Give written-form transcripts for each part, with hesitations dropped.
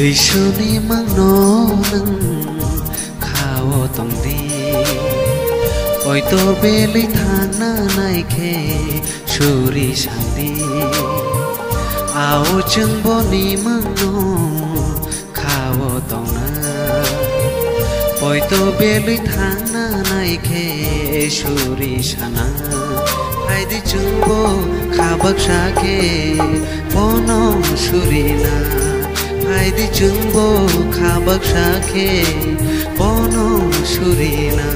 Jisuni mangnoneng khao tongdi Oi to beli thana naike shuri shandi Ao chung boni mangno khao tongna Oi to beli thana naike shuri shana Haidi chung bo khabak shake bono shurina Haidi chungbo khabak shake bono shurina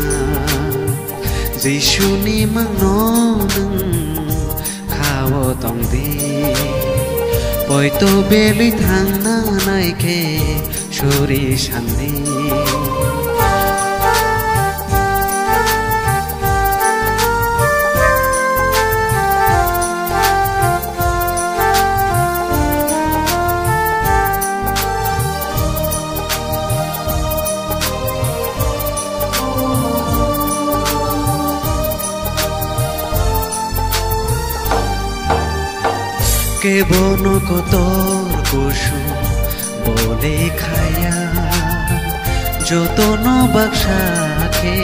Jishuni mangnoneng khao tongdi Poi to beli thangna naike shuri shandi के बोनो को तोर कुशु बोले खाया जो दोनों बख्शा के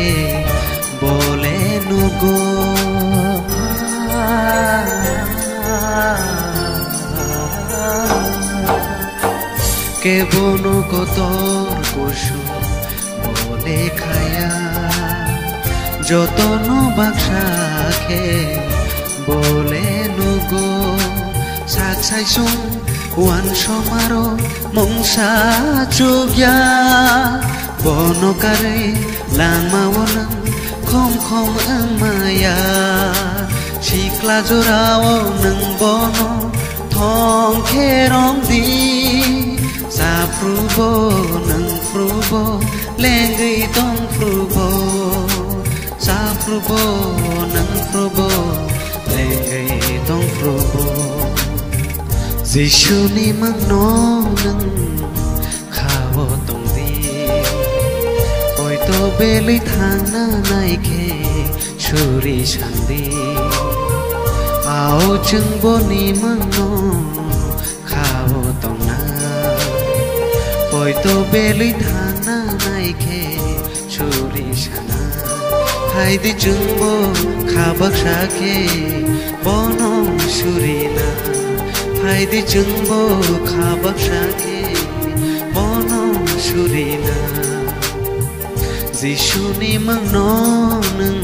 बोले नुगो के बोनो को तोर कुशु बोले खाया जो दोनों बख्शा के बोले नुगो Saksai sung wan somaro mongsa chugya bono kare lama wonang khom khom amaya chikla jorao nang bono thong kherong di sa prubo nang prubo lengai tong prubo sa prubo nang prubo lengai tong prubo Jishuni mangnoneng khao tongdi Oi to beli thangna naike shuri shandi Ao chung boni mangno khao tongna Oi to beli thangna naike shuri shana Haidi chung bo khabak shake bono shurina Haidi chungbo khabak shake bono shurina Jishuni mangnoneng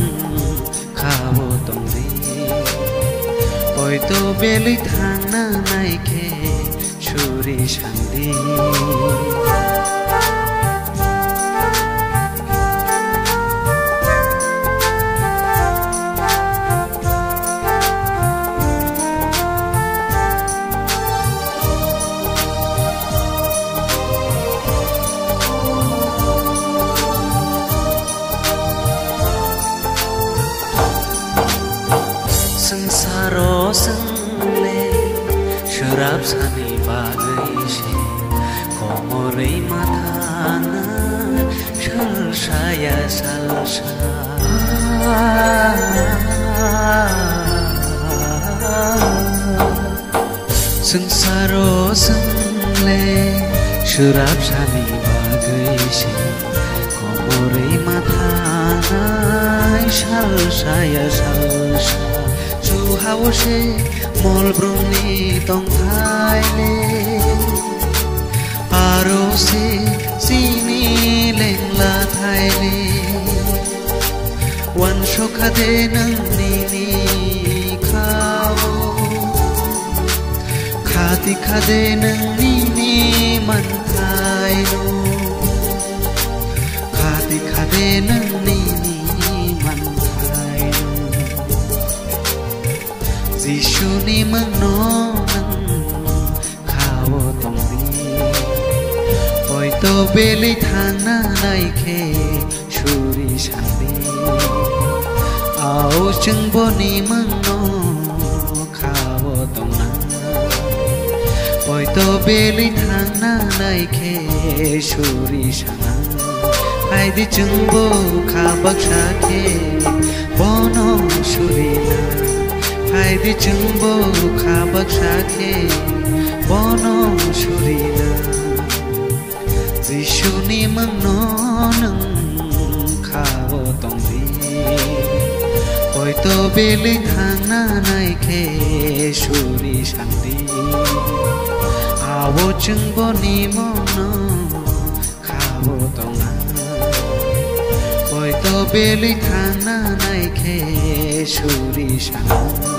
khao tongdi Oi to beli thangna naike shuri shandi Sangsaro sangle sharab sani bagai she komorei mathana shalshaya salsha Sangsaro sangle sharab sani bagai she komorei mathana shalshaya salsha Hao she mol bruni tong thai le Aro se sini leng la thai le Wan shokha de nang ni ni khao Khati khade nang ni ni man thai no Khati khade nang ni ni man thai no Jishuni mangnoneng khao tongdi Oi to beli thangna naike shuri shandi Ao chung boni mangno khao tongna Oi to beli thangna naike shuri shana Haidi chung bo khabak shake bono shurina Haidi chungbo khabak shake bono shurina जिसुनि मंगनो नों खावो तंदि हयतो बेलै थांना नायखे सुरि शान्ति आवो जोंबो निमनो खावो तंगा हयतो बेलै थांना नायखे सुरि शान्ति